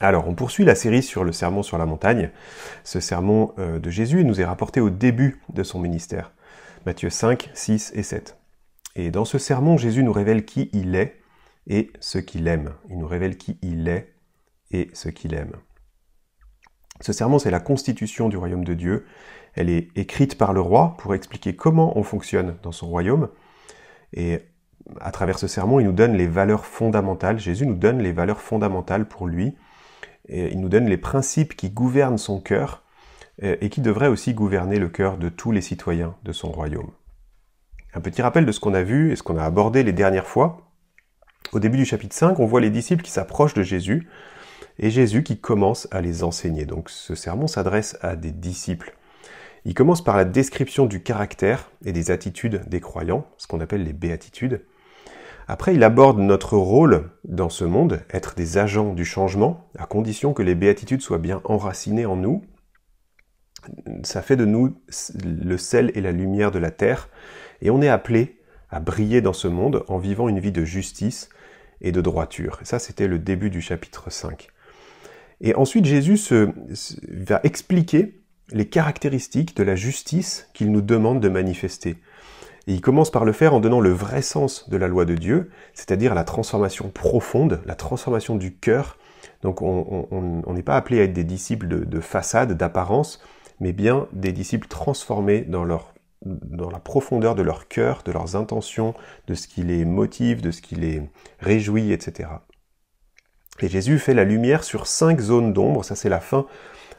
Alors, on poursuit la série sur le sermon sur la montagne. Ce sermon de Jésus nous est rapporté au début de son ministère. Matthieu 5, 6 et 7. Et dans ce sermon, Jésus nous révèle qui il est et ce qu'il aime. Il nous révèle qui il est et ce qu'il aime. Ce sermon, c'est la constitution du royaume de Dieu. Elle est écrite par le roi pour expliquer comment on fonctionne dans son royaume. Et à travers ce sermon, il nous donne les valeurs fondamentales. Jésus nous donne les valeurs fondamentales pour lui. Et il nous donne les principes qui gouvernent son cœur et qui devraient aussi gouverner le cœur de tous les citoyens de son royaume. Un petit rappel de ce qu'on a vu et ce qu'on a abordé les dernières fois. Au début du chapitre 5, on voit les disciples qui s'approchent de Jésus et Jésus qui commence à les enseigner. Donc ce sermon s'adresse à des disciples. Il commence par la description du caractère et des attitudes des croyants, ce qu'on appelle les béatitudes. Après, il aborde notre rôle dans ce monde, être des agents du changement, à condition que les béatitudes soient bien enracinées en nous. Ça fait de nous le sel et la lumière de la terre, et on est appelé à briller dans ce monde en vivant une vie de justice et de droiture. Et ça, c'était le début du chapitre 5. Et ensuite, Jésus va expliquer les caractéristiques de la justice qu'il nous demande de manifester. Et il commence par le faire en donnant le vrai sens de la loi de Dieu, c'est-à-dire la transformation profonde, la transformation du cœur. Donc on n'est pas appelé à être des disciples de façade, d'apparence, mais bien des disciples transformés dans la profondeur de leur cœur, de leurs intentions, de ce qui les motive, de ce qui les réjouit, etc. Et Jésus fait la lumière sur 5 zones d'ombre, ça c'est la fin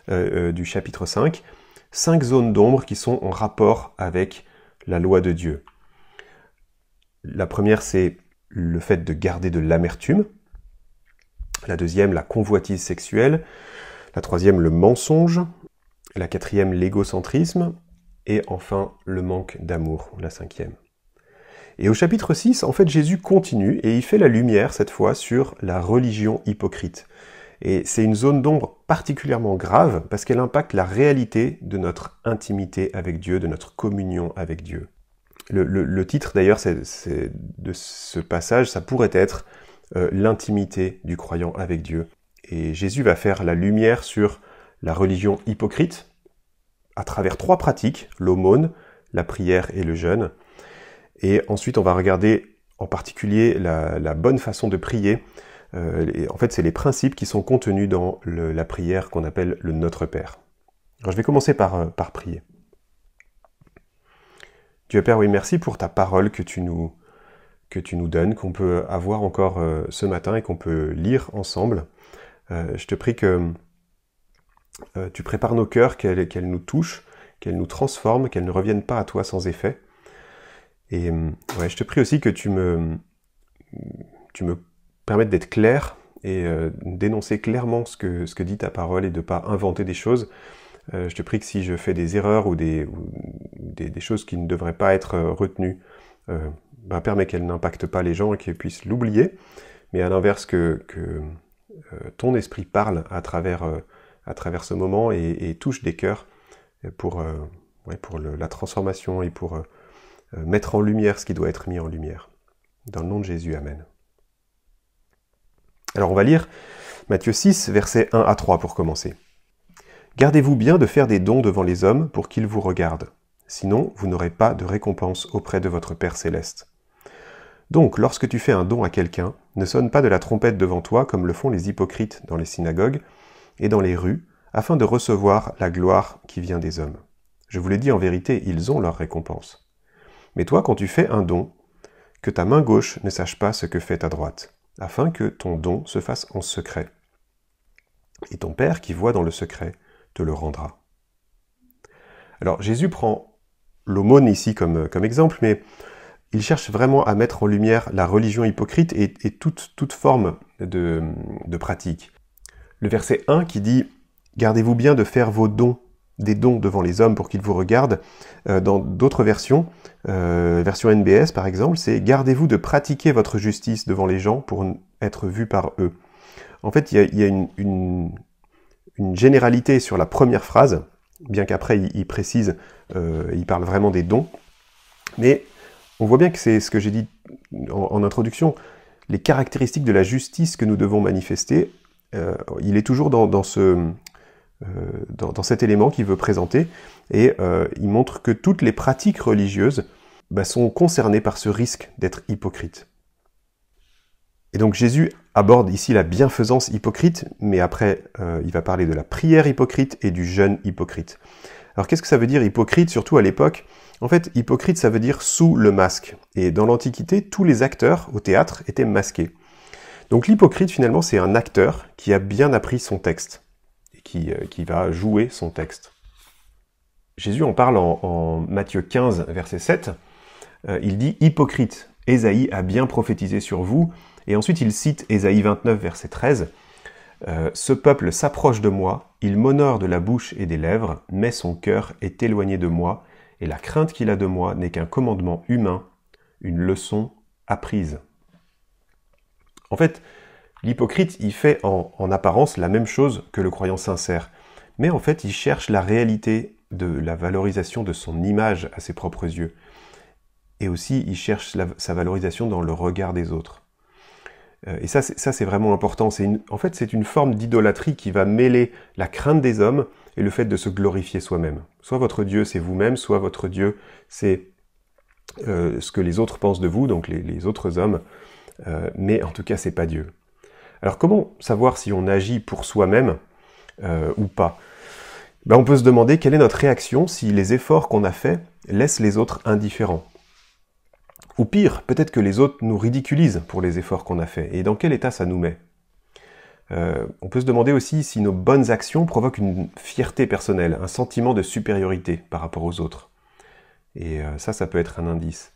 du chapitre 5, 5 zones d'ombre qui sont en rapport avec la loi de Dieu. La première, c'est le fait de garder de l'amertume. La deuxième, la convoitise sexuelle. La troisième, le mensonge. La quatrième, l'égocentrisme. Et enfin, le manque d'amour, la cinquième. Et au chapitre 6, en fait, Jésus continue et il fait la lumière, cette fois, sur la religion hypocrite. Et c'est une zone d'ombre particulièrement grave parce qu'elle impacte la réalité de notre intimité avec Dieu, de notre communion avec Dieu. Le titre d'ailleurs de ce passage, ça pourrait être l'intimité du croyant avec Dieu. Et Jésus va faire la lumière sur la religion hypocrite à travers 3 pratiques, l'aumône, la prière et le jeûne. Et ensuite on va regarder en particulier la bonne façon de prier. En fait, c'est les principes qui sont contenus dans la prière qu'on appelle le Notre Père. Alors, je vais commencer par prier. Dieu Père, oui, merci pour ta parole que tu nous donnes, qu'on peut avoir encore ce matin et qu'on peut lire ensemble. Je te prie que tu prépares nos cœurs, qu'elle nous touche, qu'elle nous transforme, qu'elle ne revienne pas à toi sans effet. Et je te prie aussi que tu me permettre d'être clair et d'énoncer clairement ce que dit ta parole et de ne pas inventer des choses. Je te prie que si je fais des erreurs ou des choses qui ne devraient pas être retenues, permets qu'elles n'impactent pas les gens et qu'ils puissent l'oublier, mais à l'inverse que ton esprit parle à travers ce moment et touche des cœurs pour la transformation et pour mettre en lumière ce qui doit être mis en lumière. Dans le nom de Jésus, Amen. Alors on va lire Matthieu 6, versets 1 à 3 pour commencer. « Gardez-vous bien de faire des dons devant les hommes pour qu'ils vous regardent. Sinon, vous n'aurez pas de récompense auprès de votre Père céleste. Donc, lorsque tu fais un don à quelqu'un, ne sonne pas de la trompette devant toi comme le font les hypocrites dans les synagogues et dans les rues, afin de recevoir la gloire qui vient des hommes. Je vous l'ai dit en vérité, ils ont leur récompense. Mais toi, quand tu fais un don, que ta main gauche ne sache pas ce que fait ta droite, afin que ton don se fasse en secret. Et ton Père qui voit dans le secret te le rendra. » Alors Jésus prend l'aumône ici comme exemple, mais il cherche vraiment à mettre en lumière la religion hypocrite et toute forme de pratique. Le verset 1 qui dit « Gardez-vous bien de faire des dons devant les hommes pour qu'ils vous regardent », dans d'autres versions, version NBS par exemple, c'est « Gardez-vous de pratiquer votre justice devant les gens pour être vu par eux ». En fait, il y a une généralité sur la première phrase, bien qu'après il précise, il parle vraiment des dons, mais on voit bien que c'est ce que j'ai dit en introduction, les caractéristiques de la justice que nous devons manifester il est toujours dans cet élément qu'il veut présenter, et il montre que toutes les pratiques religieuses sont concernées par ce risque d'être hypocrite. Et donc Jésus aborde ici la bienfaisance hypocrite, mais après il va parler de la prière hypocrite et du jeûne hypocrite. Alors qu'est-ce que ça veut dire hypocrite, surtout à l'époque? En fait, hypocrite, ça veut dire sous le masque. Et dans l'Antiquité, tous les acteurs au théâtre étaient masqués. Donc l'hypocrite, finalement, c'est un acteur qui a bien appris son texte, et qui va jouer son texte. Jésus en parle en Matthieu 15, verset 7. Il dit « Hypocrite, Ésaïe a bien prophétisé sur vous ». Et ensuite, il cite Ésaïe 29, verset 13. Ce peuple s'approche de moi, il m'honore de la bouche et des lèvres, mais son cœur est éloigné de moi, et la crainte qu'il a de moi n'est qu'un commandement humain, une leçon apprise. » En fait, l'hypocrite, il fait en apparence la même chose que le croyant sincère, mais en fait, il cherche la réalité de la valorisation de son image à ses propres yeux, et aussi il cherche sa valorisation dans le regard des autres. Et ça c'est vraiment important. En fait, c'est une forme d'idolâtrie qui va mêler la crainte des hommes et le fait de se glorifier soi-même. Soit votre Dieu, c'est vous-même, soit votre Dieu, c'est ce que les autres pensent de vous, donc les autres hommes, mais en tout cas, c'est pas Dieu. Alors, comment savoir si on agit pour soi-même ou pas? On peut se demander quelle est notre réaction si les efforts qu'on a faits laissent les autres indifférents. Ou pire, peut-être que les autres nous ridiculisent pour les efforts qu'on a faits, et dans quel état ça nous met? On peut se demander aussi si nos bonnes actions provoquent une fierté personnelle, un sentiment de supériorité par rapport aux autres. Et ça peut être un indice.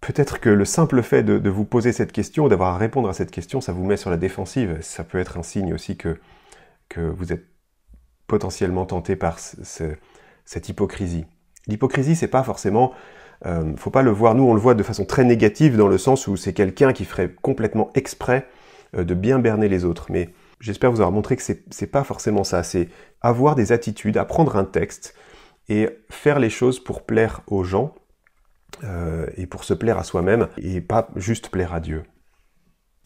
Peut-être que le simple fait de vous poser cette question, d'avoir à répondre à cette question, ça vous met sur la défensive. Ça peut être un signe aussi que vous êtes potentiellement tenté par cette hypocrisie. L'hypocrisie, c'est pas forcément... faut pas le voir, nous on le voit de façon très négative dans le sens où c'est quelqu'un qui ferait complètement exprès de bien berner les autres. Mais j'espère vous avoir montré que c'est pas forcément ça. C'est avoir des attitudes, apprendre un texte et faire les choses pour plaire aux gens et pour se plaire à soi-même et pas juste plaire à Dieu.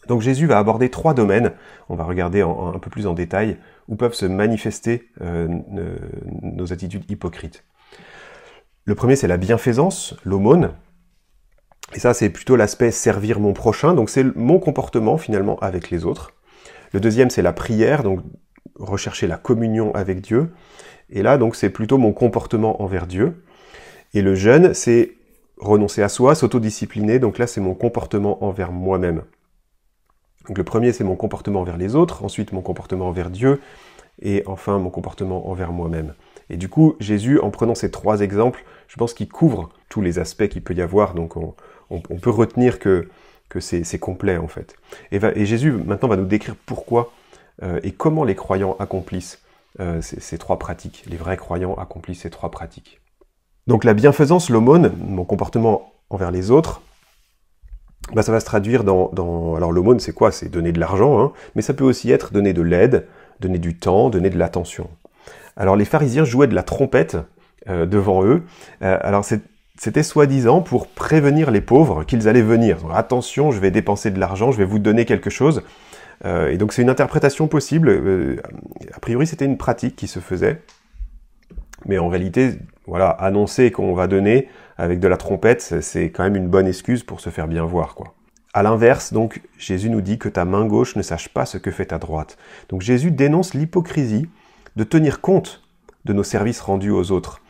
Donc Jésus va aborder 3 domaines, on va regarder un peu plus en détail, où peuvent se manifester nos attitudes hypocrites. Le premier, c'est la bienfaisance, l'aumône. Et ça, c'est plutôt l'aspect servir mon prochain. Donc, c'est mon comportement, finalement, avec les autres. Le deuxième, c'est la prière, donc rechercher la communion avec Dieu. Et là, donc, c'est plutôt mon comportement envers Dieu. Et le jeûne, c'est renoncer à soi, s'autodiscipliner. Donc là, c'est mon comportement envers moi-même. Donc, le premier, c'est mon comportement envers les autres. Ensuite, mon comportement envers Dieu. Et enfin, mon comportement envers moi-même. Et du coup, Jésus, en prenant ces 3 exemples, je pense qu'il couvre tous les aspects qu'il peut y avoir, donc on peut retenir que c'est complet en fait. Et Jésus, maintenant, va nous décrire pourquoi et comment les croyants accomplissent ces 3 pratiques. Les vrais croyants accomplissent ces 3 pratiques. Donc la bienfaisance, l'aumône, mon comportement envers les autres, ça va se traduire dans... Alors l'aumône, c'est quoi? C'est donner de l'argent, hein, mais ça peut aussi être donner de l'aide, donner du temps, donner de l'attention. Alors les pharisiens jouaient de la trompette devant eux. Alors c'était soi-disant pour prévenir les pauvres qu'ils allaient venir. Donc, attention, je vais dépenser de l'argent, je vais vous donner quelque chose. Et donc c'est une interprétation possible. A priori, c'était une pratique qui se faisait. Mais en réalité, voilà, annoncer qu'on va donner avec de la trompette, c'est quand même une bonne excuse pour se faire bien voir, quoi. À l'inverse, donc, Jésus nous dit que ta main gauche ne sache pas ce que fait ta droite. Donc Jésus dénonce l'hypocrisie de tenir compte de nos services rendus aux autres.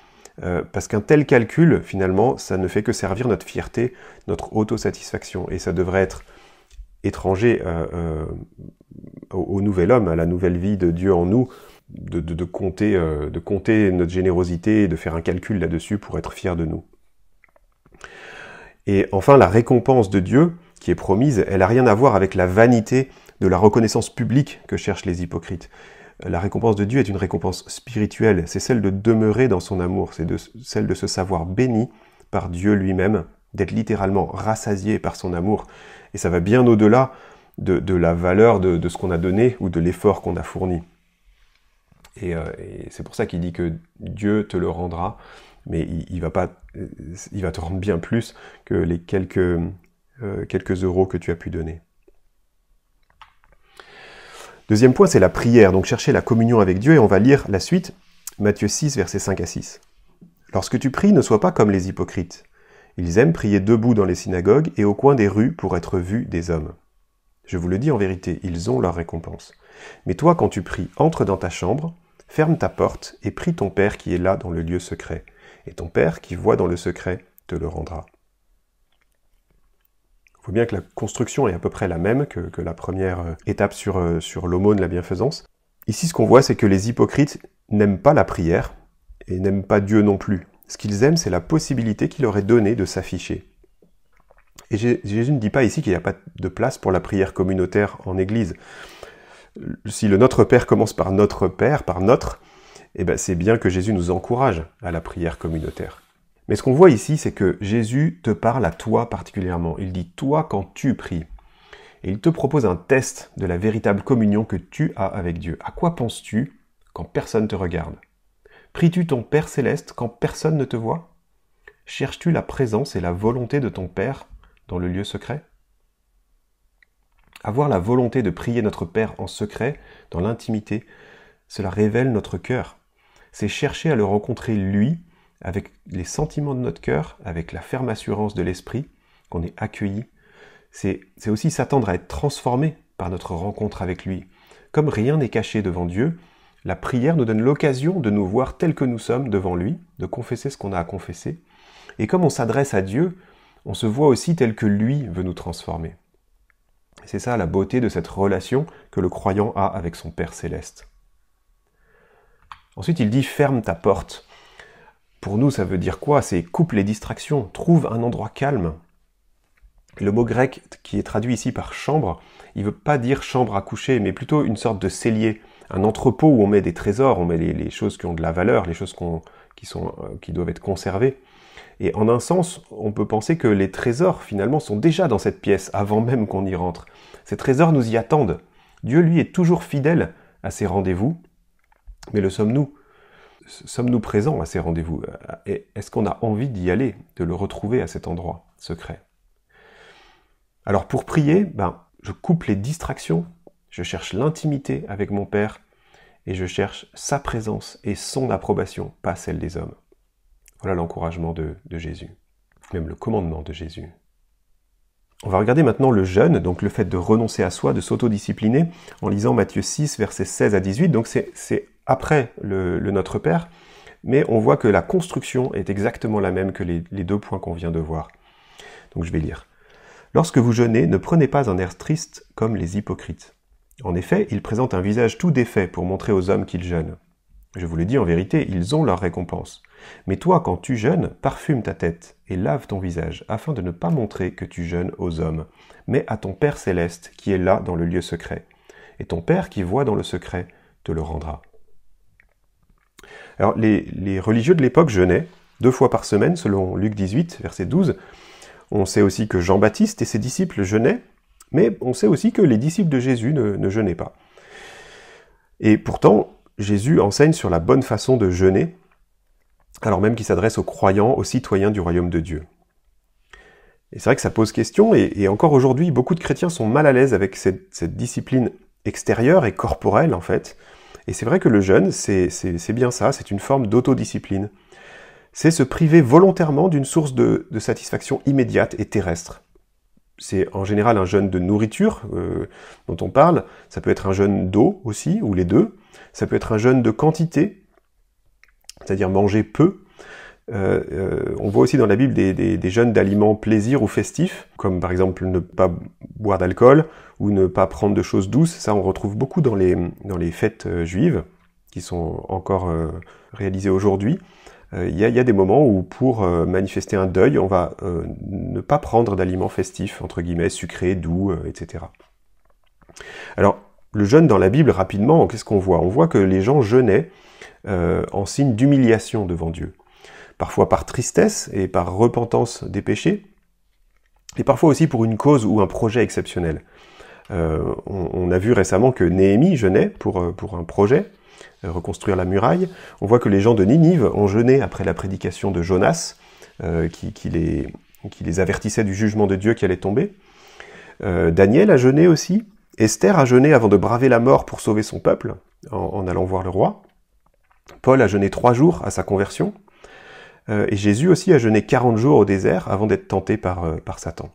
Parce qu'un tel calcul, finalement, ça ne fait que servir notre fierté, notre autosatisfaction. Et ça devrait être étranger au nouvel homme, à la nouvelle vie de Dieu en nous, de compter notre générosité et de faire un calcul là-dessus pour être fier de nous. Et enfin, la récompense de Dieu, qui est promise, elle n'a rien à voir avec la vanité de la reconnaissance publique que cherchent les hypocrites. La récompense de Dieu est une récompense spirituelle, c'est celle de demeurer dans son amour, c'est celle de se savoir béni par Dieu lui-même, d'être littéralement rassasié par son amour. Et ça va bien au-delà de la valeur de ce qu'on a donné ou de l'effort qu'on a fourni. Et c'est pour ça qu'il dit que Dieu te le rendra, mais il va te rendre bien plus que les quelques euros que tu as pu donner. Deuxième point, c'est la prière, donc chercher la communion avec Dieu, et on va lire la suite, Matthieu 6, versets 5 à 6. « Lorsque tu pries, ne sois pas comme les hypocrites. Ils aiment prier debout dans les synagogues et au coin des rues pour être vus des hommes. Je vous le dis en vérité, ils ont leur récompense. Mais toi, quand tu pries, entre dans ta chambre, ferme ta porte et prie ton Père qui est là dans le lieu secret. Et ton Père qui voit dans le secret te le rendra. » Il faut bien que la construction est à peu près la même que la première étape sur l'aumône, la bienfaisance. Ici, ce qu'on voit, c'est que les hypocrites n'aiment pas la prière et n'aiment pas Dieu non plus. Ce qu'ils aiment, c'est la possibilité qu'il leur est donnée de s'afficher. Et Jésus ne dit pas ici qu'il n'y a pas de place pour la prière communautaire en Église. Si le Notre Père commence par Notre Père, par notre, eh ben c'est bien que Jésus nous encourage à la prière communautaire. Mais ce qu'on voit ici, c'est que Jésus te parle à toi particulièrement. Il dit « toi quand tu pries ». Et il te propose un test de la véritable communion que tu as avec Dieu. À quoi penses-tu quand personne te regarde? Pries-tu ton Père céleste quand personne ne te voit? Cherches-tu la présence et la volonté de ton Père dans le lieu secret? Avoir la volonté de prier notre Père en secret, dans l'intimité, cela révèle notre cœur. C'est chercher à le rencontrer lui, avec les sentiments de notre cœur, avec la ferme assurance de l'esprit, qu'on est accueilli. C'est aussi s'attendre à être transformé par notre rencontre avec lui. Comme rien n'est caché devant Dieu, la prière nous donne l'occasion de nous voir tels que nous sommes devant lui, de confesser ce qu'on a à confesser. Et comme on s'adresse à Dieu, on se voit aussi tel que lui veut nous transformer. C'est ça la beauté de cette relation que le croyant a avec son Père céleste. Ensuite, il dit « ferme ta porte ». Pour nous, ça veut dire quoi? C'est coupe les distractions, trouve un endroit calme. Le mot grec qui est traduit ici par chambre, il ne veut pas dire chambre à coucher, mais plutôt une sorte de cellier, un entrepôt où on met des trésors, on met les choses qui ont de la valeur, les choses qui doivent être conservées. Et en un sens, on peut penser que les trésors, finalement, sont déjà dans cette pièce, avant même qu'on y rentre. Ces trésors nous y attendent. Dieu, lui, est toujours fidèle à ses rendez-vous, mais le sommes-nous? Sommes-nous présents à ces rendez-vous? Et est-ce qu'on a envie d'y aller, de le retrouver à cet endroit secret? Alors pour prier, je coupe les distractions, je cherche l'intimité avec mon Père, et je cherche sa présence et son approbation, pas celle des hommes. Voilà l'encouragement de Jésus, même le commandement de Jésus. On va regarder maintenant le jeûne, donc le fait de renoncer à soi, de s'autodiscipliner, en lisant Matthieu 6, versets 16 à 18. Donc c'est après le Notre Père, mais on voit que la construction est exactement la même que les deux points qu'on vient de voir. Donc je vais lire. « Lorsque vous jeûnez, ne prenez pas un air triste comme les hypocrites. En effet, ils présentent un visage tout défait pour montrer aux hommes qu'ils jeûnent. Je vous le dis en vérité, ils ont leur récompense. Mais toi, quand tu jeûnes, parfume ta tête et lave ton visage, afin de ne pas montrer que tu jeûnes aux hommes, mais à ton Père céleste qui est là dans le lieu secret. Et ton Père qui voit dans le secret te le rendra. » Alors, les religieux de l'époque jeûnaient 2 fois par semaine, selon Luc 18, verset 12. On sait aussi que Jean-Baptiste et ses disciples jeûnaient, mais on sait aussi que les disciples de Jésus ne jeûnaient pas. Et pourtant, Jésus enseigne sur la bonne façon de jeûner, alors même qu'il s'adresse aux croyants, aux citoyens du royaume de Dieu. Et c'est vrai que ça pose question, et encore aujourd'hui, beaucoup de chrétiens sont mal à l'aise avec cette discipline extérieure et corporelle, en fait. Et c'est vrai que le jeûne, c'est bien ça, c'est une forme d'autodiscipline. C'est se priver volontairement d'une source de satisfaction immédiate et terrestre. C'est en général un jeûne de nourriture dont on parle, ça peut être un jeûne d'eau aussi, ou les deux, ça peut être un jeûne de quantité, c'est-à-dire manger peu. On voit aussi dans la Bible des jeûnes d'aliments plaisir ou festifs, comme par exemple ne pas boire d'alcool, ou ne pas prendre de choses douces. Ça, on retrouve beaucoup dans les fêtes juives, qui sont encore réalisées aujourd'hui. Il y a des moments où, pour manifester un deuil, on va ne pas prendre d'aliments festifs, entre guillemets, sucrés, doux, etc. Alors, le jeûne dans la Bible, rapidement, qu'est-ce qu'on voit? On voit que les gens jeûnaient en signe d'humiliation devant Dieu. Parfois par tristesse et par repentance des péchés, et parfois aussi pour une cause ou un projet exceptionnel. On a vu récemment que Néhémie jeûnait pour un projet, reconstruire la muraille. On voit que les gens de Ninive ont jeûné après la prédication de Jonas, qui les avertissait du jugement de Dieu qui allait tomber. Daniel a jeûné aussi, Esther a jeûné avant de braver la mort pour sauver son peuple, en allant voir le roi. Paul a jeûné 3 jours à sa conversion. Et Jésus aussi a jeûné 40 jours au désert avant d'être tenté par Satan.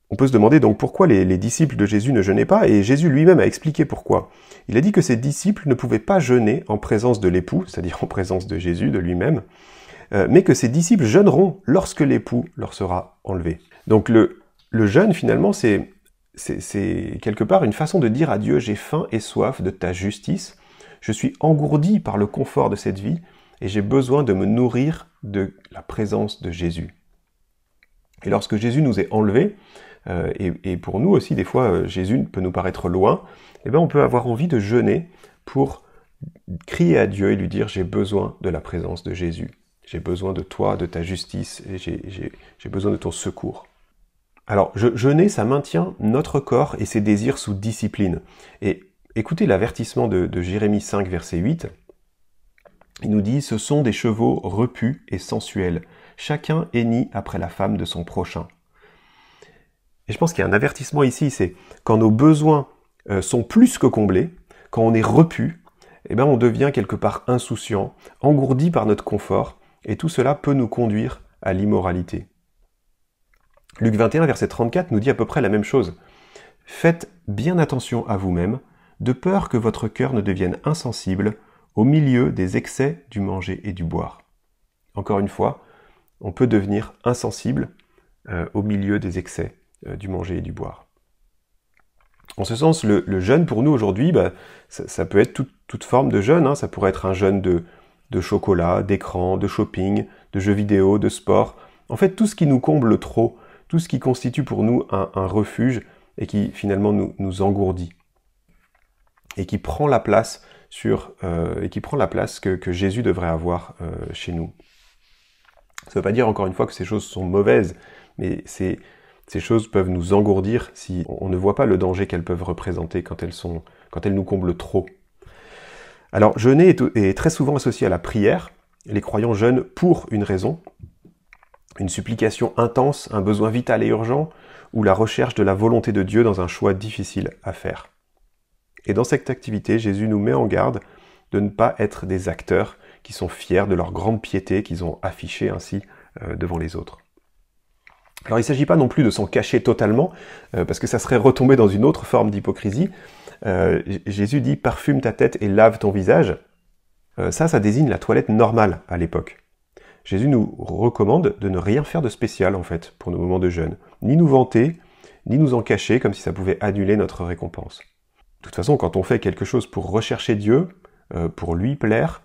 On peut se demander donc pourquoi les disciples de Jésus ne jeûnaient pas, et Jésus lui-même a expliqué pourquoi. Il a dit que ses disciples ne pouvaient pas jeûner en présence de l'époux, c'est-à-dire en présence de Jésus, de lui-même, mais que ses disciples jeûneront lorsque l'époux leur sera enlevé. Donc le jeûne, finalement, c'est quelque part une façon de dire à Dieu « J'ai faim et soif de ta justice, je suis engourdi par le confort de cette vie, et j'ai besoin de me nourrir de la présence de Jésus. » Et lorsque Jésus nous est enlevé, et pour nous aussi, des fois, Jésus peut nous paraître loin, eh bien, on peut avoir envie de jeûner pour crier à Dieu et lui dire « J'ai besoin de la présence de Jésus. J'ai besoin de toi, de ta justice, et j'ai besoin de ton secours. » Alors, jeûner, ça maintient notre corps et ses désirs sous discipline. Et écoutez l'avertissement de Jérémie 5, verset 8. Il nous dit « Ce sont des chevaux repus et sensuels. Chacun hennit après la femme de son prochain. » Et je pense qu'il y a un avertissement ici, c'est quand nos besoins sont plus que comblés, quand on est repu, eh ben on devient quelque part insouciant, engourdi par notre confort, et tout cela peut nous conduire à l'immoralité. Luc 21, verset 34 nous dit à peu près la même chose. « Faites bien attention à vous-même, de peur que votre cœur ne devienne insensible au milieu des excès du manger et du boire. » Encore une fois, on peut devenir insensible au milieu des excès du manger et du boire. En ce sens, le jeûne pour nous aujourd'hui, ça peut être toute forme de jeûne, hein. Ça pourrait être un jeûne de chocolat, d'écran, de shopping, de jeux vidéo, de sport. En fait, tout ce qui nous comble trop, tout ce qui constitue pour nous un refuge et qui finalement nous engourdit. Et qui prend la place que Jésus devrait avoir chez nous. Ça ne veut pas dire encore une fois que ces choses sont mauvaises, mais ces choses peuvent nous engourdir si on ne voit pas le danger qu'elles peuvent représenter quand elles nous comblent trop. Alors, jeûner est très souvent associé à la prière. Les croyants jeûnent pour une raison, une supplication intense, un besoin vital et urgent, ou la recherche de la volonté de Dieu dans un choix difficile à faire. Et dans cette activité, Jésus nous met en garde de ne pas être des acteurs qui sont fiers de leur grande piété qu'ils ont affichée ainsi devant les autres. Alors il ne s'agit pas non plus de s'en cacher totalement, parce que ça serait retomber dans une autre forme d'hypocrisie. Jésus dit « parfume ta tête et lave ton visage ». Ça désigne la toilette normale à l'époque. Jésus nous recommande de ne rien faire de spécial en fait pour nos moments de jeûne. Ni nous vanter, ni nous en cacher comme si ça pouvait annuler notre récompense. De toute façon, quand on fait quelque chose pour rechercher Dieu, pour lui plaire,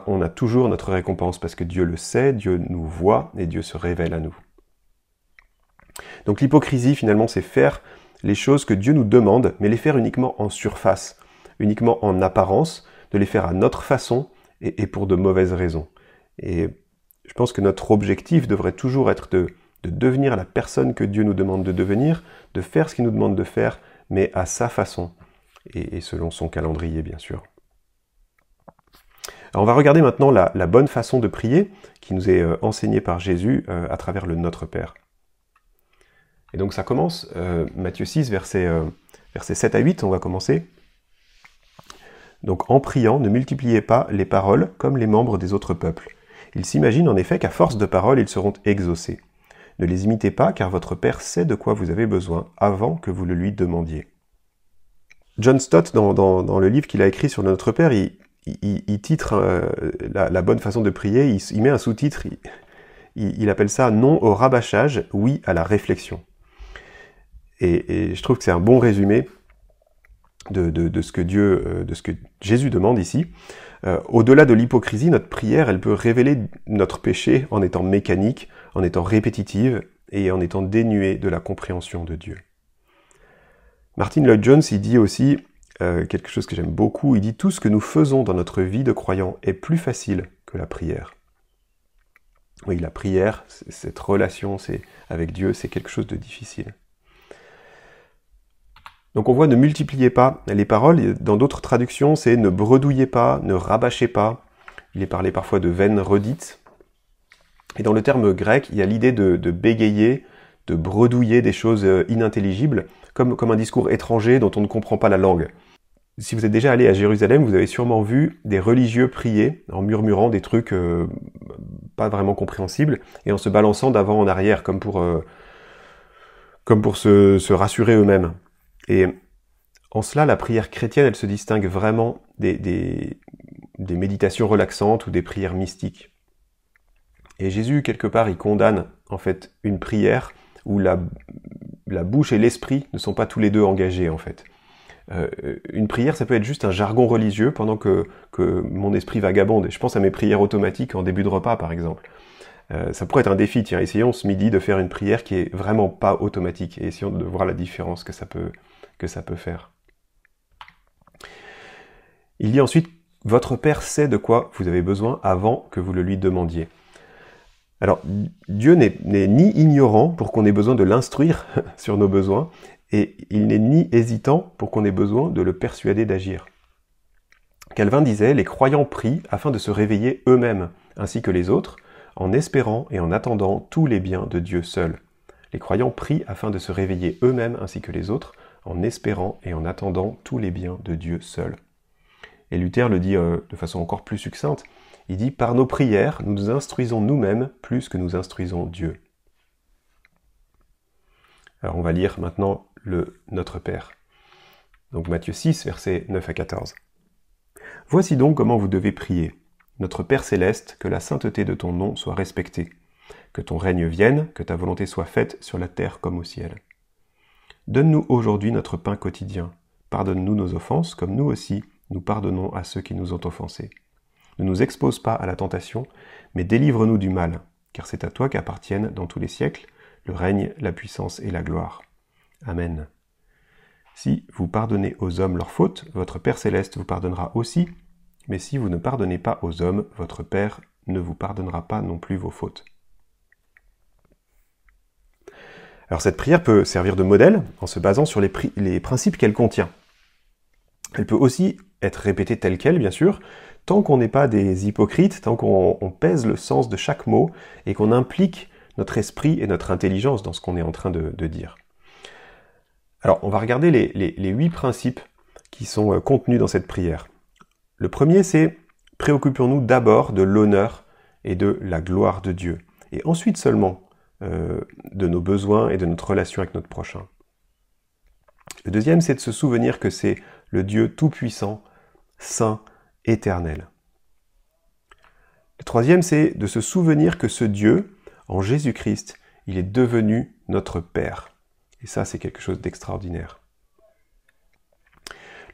on a toujours notre récompense parce que Dieu le sait, Dieu nous voit et Dieu se révèle à nous. Donc l'hypocrisie, finalement, c'est faire les choses que Dieu nous demande, mais les faire uniquement en surface, uniquement en apparence, de les faire à notre façon et pour de mauvaises raisons. Et je pense que notre objectif devrait toujours être de devenir la personne que Dieu nous demande de devenir, de faire ce qu'il nous demande de faire, mais à sa façon, et selon son calendrier, bien sûr. Alors on va regarder maintenant la bonne façon de prier, qui nous est enseignée par Jésus à travers le Notre Père. Et donc ça commence, Matthieu 6, versets 7 à 8, on va commencer. Donc en priant, ne multipliez pas les paroles comme les membres des autres peuples. Ils s'imaginent en effet qu'à force de paroles, ils seront exaucés. Ne les imitez pas, car votre Père sait de quoi vous avez besoin avant que vous le lui demandiez. John Stott, dans le livre qu'il a écrit sur Notre Père, il titre la bonne façon de prier, il met un sous-titre, il appelle ça « Non au rabâchage, oui à la réflexion ». Et je trouve que c'est un bon résumé de ce que Jésus demande ici. Au-delà de l'hypocrisie, notre prière, elle peut révéler notre péché en étant mécanique, en étant répétitive et en étant dénuée de la compréhension de Dieu. Martin Lloyd-Jones, il dit aussi quelque chose que j'aime beaucoup, il dit « Tout ce que nous faisons dans notre vie de croyants est plus facile que la prière ». Oui, la prière, cette relation avec Dieu, c'est quelque chose de difficile. Donc on voit « ne multipliez pas les paroles ». Dans d'autres traductions, c'est « ne bredouillez pas, ne rabâchez pas ». Il est parlé parfois de vaines redites. Et dans le terme grec, il y a l'idée de bégayer, de bredouiller des choses inintelligibles, comme un discours étranger dont on ne comprend pas la langue. Si vous êtes déjà allé à Jérusalem, vous avez sûrement vu des religieux prier en murmurant des trucs pas vraiment compréhensibles et en se balançant d'avant en arrière comme pour se rassurer eux-mêmes. Et en cela, la prière chrétienne, elle se distingue vraiment des méditations relaxantes ou des prières mystiques. Et Jésus, quelque part, il condamne en fait une prière où la bouche et l'esprit ne sont pas tous les deux engagés en fait. Une prière, ça peut être juste un jargon religieux pendant que mon esprit vagabonde. Et je pense à mes prières automatiques en début de repas, par exemple. Ça pourrait être un défi, tiens, essayons ce midi de faire une prière qui est vraiment pas automatique et essayons de voir la différence que ça peut faire. Il dit ensuite, votre Père sait de quoi vous avez besoin avant que vous le lui demandiez. Alors, Dieu n'est ni ignorant pour qu'on ait besoin de l'instruire sur nos besoins, et il n'est ni hésitant pour qu'on ait besoin de le persuader d'agir. Calvin disait, les croyants prient afin de se réveiller eux-mêmes, ainsi que les autres, en espérant et en attendant tous les biens de Dieu seul. Les croyants prient afin de se réveiller eux-mêmes, ainsi que les autres, en espérant et en attendant tous les biens de Dieu seul. Et Luther le dit de façon encore plus succincte, il dit « Par nos prières, nous nous instruisons nous-mêmes plus que nous instruisons Dieu ». Alors on va lire maintenant le Notre Père. Donc Matthieu 6, versets 9 à 14. « Voici donc comment vous devez prier. Notre Père céleste, que la sainteté de ton nom soit respectée. Que ton règne vienne, que ta volonté soit faite sur la terre comme au ciel. Donne-nous aujourd'hui notre pain quotidien. Pardonne-nous nos offenses, comme nous aussi, nous pardonnons à ceux qui nous ont offensés. Ne nous expose pas à la tentation, mais délivre-nous du mal, car c'est à toi qu'appartiennent dans tous les siècles le règne, la puissance et la gloire. Amen. Si vous pardonnez aux hommes leurs fautes, votre Père céleste vous pardonnera aussi, mais si vous ne pardonnez pas aux hommes, votre Père ne vous pardonnera pas non plus vos fautes. » Alors cette prière peut servir de modèle en se basant sur les principes qu'elle contient. Elle peut aussi être répétée telle qu'elle, bien sûr, tant qu'on n'est pas des hypocrites, tant qu'on pèse le sens de chaque mot et qu'on implique notre esprit et notre intelligence dans ce qu'on est en train de dire. Alors, on va regarder les 8 principes qui sont contenus dans cette prière. Le premier, c'est « Préoccupons-nous d'abord de l'honneur et de la gloire de Dieu, et ensuite seulement de nos besoins et de notre relation avec notre prochain. » Le deuxième, c'est de se souvenir que c'est le Dieu tout-puissant, saint, éternel. Le troisième, c'est de se souvenir que ce Dieu, en Jésus-Christ, il est devenu notre Père. Et ça, c'est quelque chose d'extraordinaire.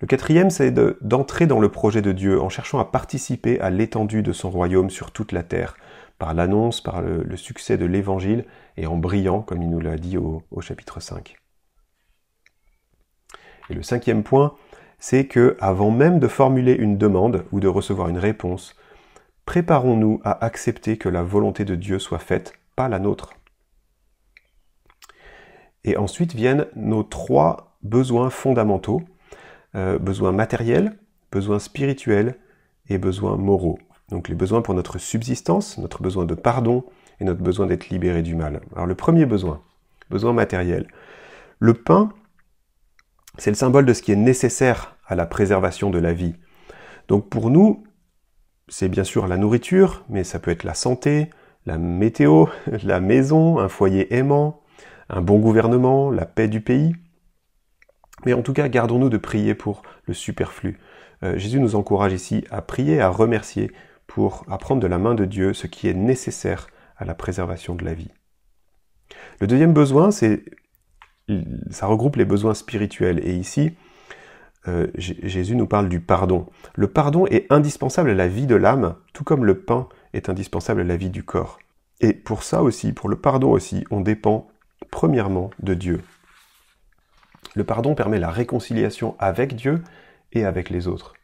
Le quatrième, c'est d'entrer dans le projet de Dieu en cherchant à participer à l'étendue de son royaume sur toute la terre, par l'annonce, par le succès de l'Évangile et en brillant, comme il nous l'a dit au chapitre 5. Et le cinquième point, c'est que, avant même de formuler une demande ou de recevoir une réponse, préparons-nous à accepter que la volonté de Dieu soit faite, pas la nôtre. Et ensuite viennent nos 3 besoins fondamentaux, besoins matériels, besoins spirituels et besoins moraux. Donc les besoins pour notre subsistance, notre besoin de pardon et notre besoin d'être libéré du mal. Alors le premier besoin matériel. Le pain, c'est le symbole de ce qui est nécessaire à la préservation de la vie. Donc pour nous, c'est bien sûr la nourriture, mais ça peut être la santé, la météo, la maison, un foyer aimant, un bon gouvernement, la paix du pays. Mais en tout cas, gardons-nous de prier pour le superflu. Jésus nous encourage ici à prier, à remercier pour apprendre de la main de Dieu ce qui est nécessaire à la préservation de la vie. Le deuxième besoin, ça regroupe les besoins spirituels. Et ici, Jésus nous parle du pardon. Le pardon est indispensable à la vie de l'âme, tout comme le pain est indispensable à la vie du corps. Et pour ça aussi, pour le pardon aussi, on dépend premièrement de Dieu. Le pardon permet la réconciliation avec Dieu et avec les autres.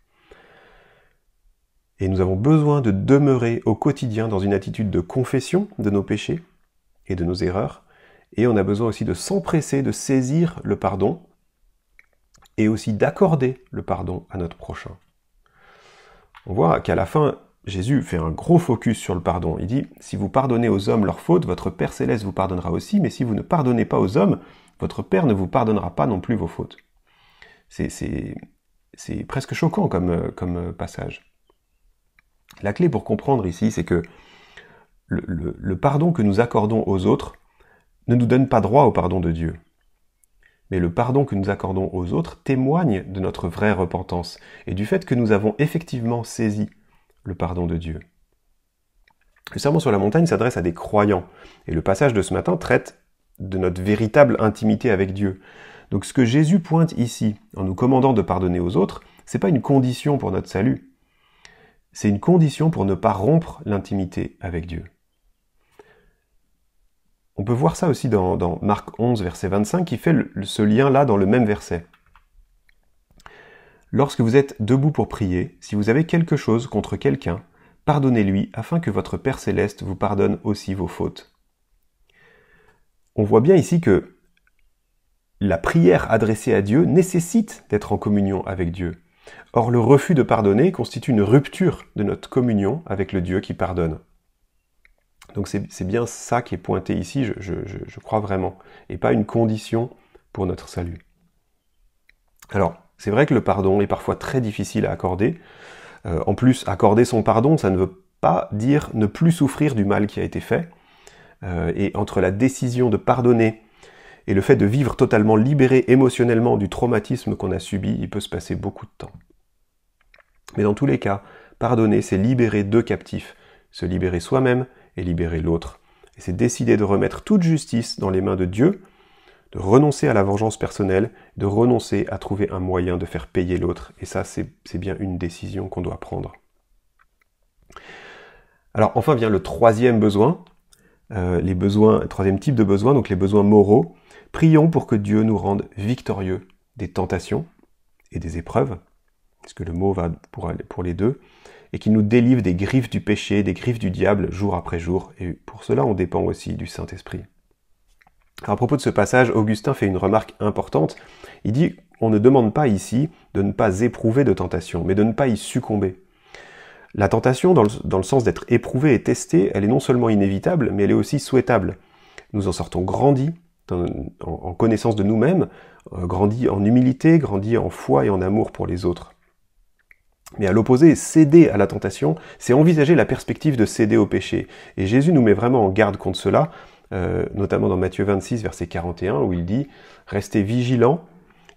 Et nous avons besoin de demeurer au quotidien dans une attitude de confession de nos péchés et de nos erreurs. Et on a besoin aussi de s'empresser de saisir le pardon et aussi d'accorder le pardon à notre prochain. On voit qu'à la fin, Jésus fait un gros focus sur le pardon. Il dit, si vous pardonnez aux hommes leurs fautes, votre Père Céleste vous pardonnera aussi, mais si vous ne pardonnez pas aux hommes, votre Père ne vous pardonnera pas non plus vos fautes. C'est presque choquant comme passage. La clé pour comprendre ici, c'est que le pardon que nous accordons aux autres ne nous donne pas droit au pardon de Dieu. Mais le pardon que nous accordons aux autres témoigne de notre vraie repentance et du fait que nous avons effectivement saisi le pardon de Dieu. Le sermon sur la montagne s'adresse à des croyants et le passage de ce matin traite de notre véritable intimité avec Dieu. Donc ce que Jésus pointe ici en nous commandant de pardonner aux autres, c'est pas une condition pour notre salut. C'est une condition pour ne pas rompre l'intimité avec Dieu. On peut voir ça aussi dans Marc 11, verset 25, qui fait ce lien-là dans le même verset. Lorsque vous êtes debout pour prier, si vous avez quelque chose contre quelqu'un, pardonnez-lui, afin que votre Père Céleste vous pardonne aussi vos fautes. On voit bien ici que la prière adressée à Dieu nécessite d'être en communion avec Dieu. Or, le refus de pardonner constitue une rupture de notre communion avec le Dieu qui pardonne. Donc c'est bien ça qui est pointé ici, je crois vraiment, et pas une condition pour notre salut. Alors, c'est vrai que le pardon est parfois très difficile à accorder. En plus, accorder son pardon, ça ne veut pas dire ne plus souffrir du mal qui a été fait. Et entre la décision de pardonner et le fait de vivre totalement libéré émotionnellement du traumatisme qu'on a subi, il peut se passer beaucoup de temps. Mais dans tous les cas, pardonner, c'est libérer deux captifs, se libérer soi-même et libérer l'autre. Et c'est décider de remettre toute justice dans les mains de Dieu, de renoncer à la vengeance personnelle, de renoncer à trouver un moyen de faire payer l'autre. Et ça, c'est bien une décision qu'on doit prendre. Alors enfin vient le troisième besoin, le troisième type de besoin, donc les besoins moraux. Prions pour que Dieu nous rende victorieux des tentations et des épreuves, parce que le mot va pour les deux, et qu'il nous délivre des griffes du péché, des griffes du diable, jour après jour. Et pour cela, on dépend aussi du Saint-Esprit. Alors, à propos de ce passage, Augustin fait une remarque importante. Il dit, on ne demande pas ici de ne pas éprouver de tentation, mais de ne pas y succomber. La tentation, dans le sens d'être éprouvée et testée, elle est non seulement inévitable, mais elle est aussi souhaitable. Nous en sortons grandis, en connaissance de nous-mêmes, grandis en humilité, grandis en foi et en amour pour les autres. Mais à l'opposé, céder à la tentation, c'est envisager la perspective de céder au péché. Et Jésus nous met vraiment en garde contre cela, notamment dans Matthieu 26, verset 41, où il dit « Restez vigilants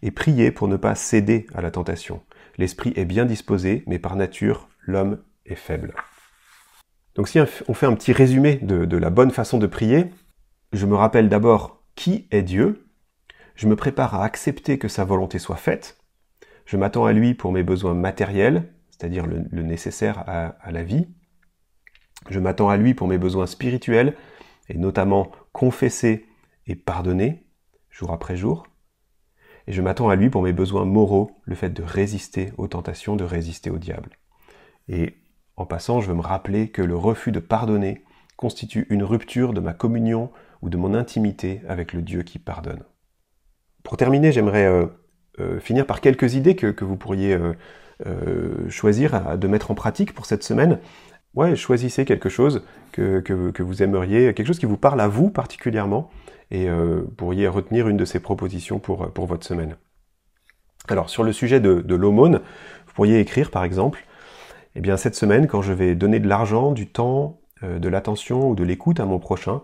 et priez pour ne pas céder à la tentation. L'esprit est bien disposé, mais par nature, l'homme est faible. » Donc si on fait un petit résumé de la bonne façon de prier, je me rappelle d'abord qui est Dieu, je me prépare à accepter que sa volonté soit faite, je m'attends à lui pour mes besoins matériels, c'est-à-dire le nécessaire à la vie. Je m'attends à lui pour mes besoins spirituels, et notamment confesser et pardonner, jour après jour. Et je m'attends à lui pour mes besoins moraux, le fait de résister aux tentations, de résister au diable. Et en passant, je veux me rappeler que le refus de pardonner constitue une rupture de ma communion ou de mon intimité avec le Dieu qui pardonne. Pour terminer, j'aimerais finir par quelques idées que vous pourriez choisir de mettre en pratique pour cette semaine. Ouais, choisissez quelque chose que vous aimeriez, quelque chose qui vous parle à vous particulièrement, et pourriez retenir une de ces propositions pour votre semaine. Alors, sur le sujet de l'aumône, vous pourriez écrire par exemple, eh bien cette semaine, quand je vais donner de l'argent, du temps, de l'attention ou de l'écoute à mon prochain,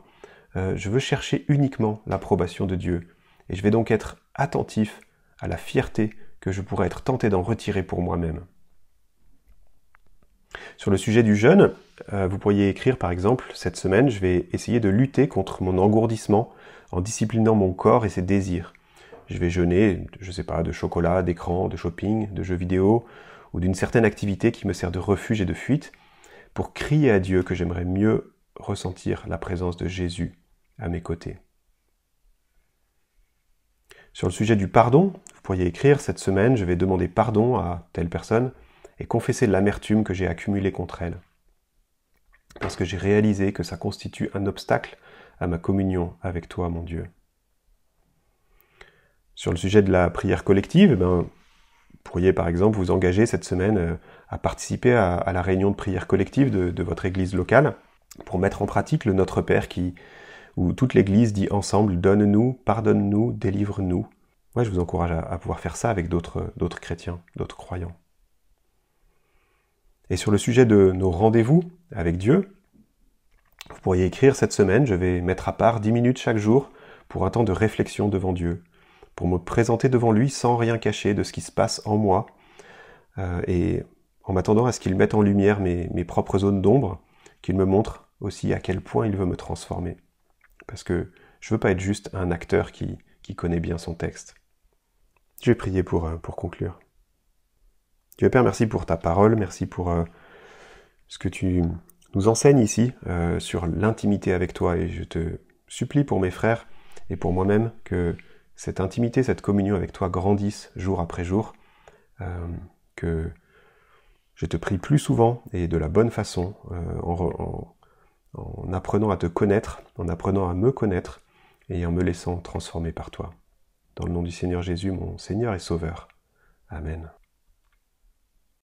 je veux chercher uniquement l'approbation de Dieu. Et je vais donc être attentif à la fierté que je pourrais être tenté d'en retirer pour moi-même. Sur le sujet du jeûne, vous pourriez écrire par exemple, cette semaine, je vais essayer de lutter contre mon engourdissement en disciplinant mon corps et ses désirs. Je vais jeûner, je sais pas, de chocolat, d'écran, de shopping, de jeux vidéo, ou d'une certaine activité qui me sert de refuge et de fuite, pour crier à Dieu que j'aimerais mieux ressentir la présence de Jésus à mes côtés. Sur le sujet du pardon, vous pourriez écrire, cette semaine, je vais demander pardon à telle personne et confesser l'amertume que j'ai accumulée contre elle. Parce que j'ai réalisé que ça constitue un obstacle à ma communion avec toi, mon Dieu. Sur le sujet de la prière collective, vous pourriez par exemple vous engager cette semaine à participer à la réunion de prière collective de votre église locale pour mettre en pratique le Notre Père où toute l'église dit ensemble « Donne-nous, pardonne-nous, délivre-nous ». Moi, je vous encourage à pouvoir faire ça avec d'autres chrétiens, d'autres croyants. Et sur le sujet de nos rendez-vous avec Dieu, vous pourriez écrire cette semaine, je vais mettre à part 10 minutes chaque jour pour un temps de réflexion devant Dieu, pour me présenter devant lui sans rien cacher de ce qui se passe en moi, et en m'attendant à ce qu'il mette en lumière mes propres zones d'ombre, qu'il me montre aussi à quel point il veut me transformer. Parce que je veux pas être juste un acteur qui connaît bien son texte. Je vais prier pour conclure. Dieu Père, merci pour ta parole, merci pour ce que tu nous enseignes ici sur l'intimité avec toi, et je te supplie pour mes frères et pour moi-même que cette intimité, cette communion avec toi grandisse jour après jour, que je te prie plus souvent et de la bonne façon, en apprenant à te connaître, en apprenant à me connaître et en me laissant transformer par toi. Dans le nom du Seigneur Jésus, mon Seigneur et Sauveur. Amen.